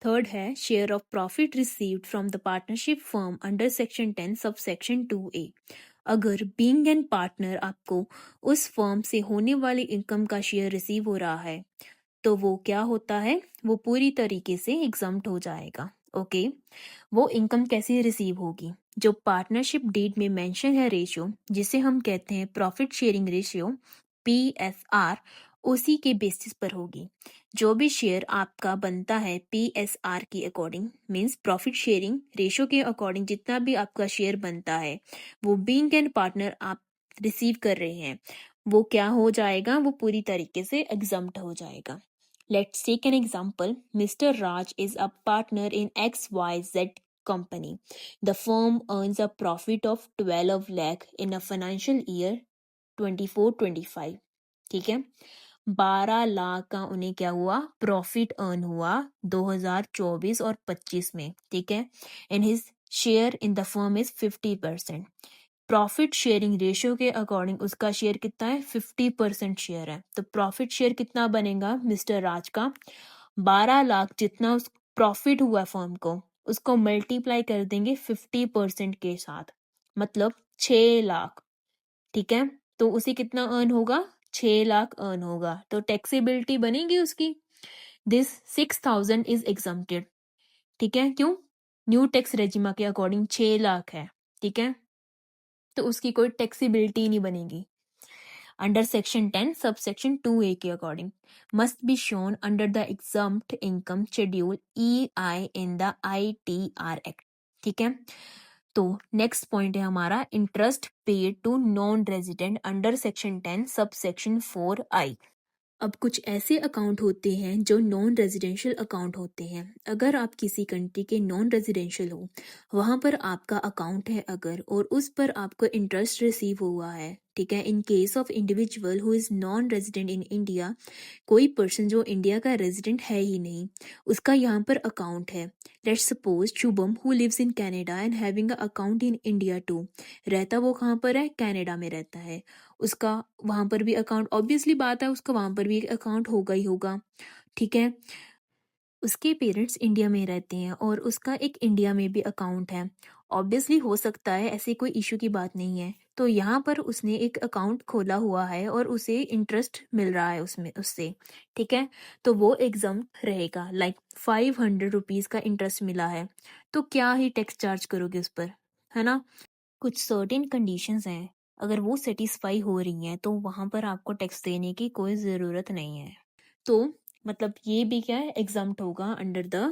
Third है share of profit received from the partnership firm under section 10 sub section 2A। अगर being an partner आपको उस firm से होने वाली इनकम का शेयर रिसीव हो रहा है तो वो क्या होता है, वो पूरी तरीके से एग्जम्प्ट हो जाएगा। ओके, वो इनकम कैसे रिसीव होगी? जो पार्टनरशिप डीड में मेंशन है रेशियो, जिसे हम कहते हैं प्रॉफिट शेयरिंग रेशियो PSR, उसी के बेसिस पर होगी। जो भी शेयर आपका बनता है PSR के according, means profit sharing ratio के अकॉर्डिंग जितना भी आपका शेयर बनता है, वो बीइंग एन पार्टनर आप रिसीव कर रहे हैं, वो क्या हो जाएगा, वो पूरी तरीके से एग्जम्प्ट हो जाएगा। Let's take an example. Mr. Raj is a partner in XYZ company. The firm earns a profit of 12 lakh in a financial year 24-25. ठीक है, 12 लाख का उन्हें क्या हुआ, प्रॉफिट अर्न हुआ 2024 और 25 में। ठीक है, and his share in the firm is 50%। Profit sharing ratio के अकॉर्डिंग उसका शेयर कितना है, 50% शेयर है। तो प्रॉफिट शेयर कितना बनेगा मिस्टर राज का, 12 लाख जितना उस प्रॉफिट हुआ फर्म को, उसको मल्टीप्लाई कर देंगे 50% के साथ, मतलब 6 लाख। ठीक है, तो उसे कितना अर्न होगा, 6 लाख अर्न होगा। तो टैक्सेबिलिटी बनेगी उसकी, दिस 6000 इज एग्जम्प्टेड। ठीक है, क्यों, न्यू टैक्स रेजिमा के अकॉर्डिंग 6 लाख है। ठीक है, तो उसकी कोई टैक्सेबिलिटी नहीं बनेगी। Under section 10 sub section 2A के according must be shown under the exempt income schedule EI इन द ITR एक्ट। ठीक है, तो नेक्स्ट पॉइंट है हमारा interest paid to non resident under section 10 sub section 4I। अब कुछ ऐसे अकाउंट होते हैं जो नॉन रेजिडेंशियल अकाउंट होते हैं। अगर आप किसी कंट्री के नॉन रेजिडेंशियल हो, वहाँ पर आपका अकाउंट है अगर, और उस पर आपको इंटरेस्ट रिसीव हुआ है, ठीक है, in case of individual who is non resident in India, कोई पर्सन जो इंडिया का रेजिडेंट है ही नहीं, उसका यहाँ पर अकाउंट है। Let's suppose Shubham who lives in Canada and having a account in India too, रहता वो कहाँ पर है, कनाडा में रहता है, उसका वहाँ पर भी अकाउंट, ऑब्वियसली बात है उसका वहाँ पर भी एक अकाउंट होगा ही होगा। ठीक है, उसके पेरेंट्स इंडिया में रहते हैं और उसका एक इंडिया में भी अकाउंट है, ऑब्वियसली हो सकता है, ऐसी कोई इशू की बात नहीं है। तो यहाँ पर उसने एक अकाउंट खोला हुआ है और उसे इंटरेस्ट मिल रहा है उसमें उससे। ठीक है, तो वो एग्जाम रहेगा, लाइक 500 रुपीज़ का इंटरेस्ट मिला है, तो क्या ही टैक्स चार्ज करोगे उस पर, है ना। कुछ सर्टेन कंडीशंस हैं, अगर वो सेटिस्फाई हो रही हैं तो वहाँ पर आपको टैक्स देने की कोई ज़रूरत नहीं है। तो मतलब ये भी क्या है, एग्जम्प्ट होगा अंडर द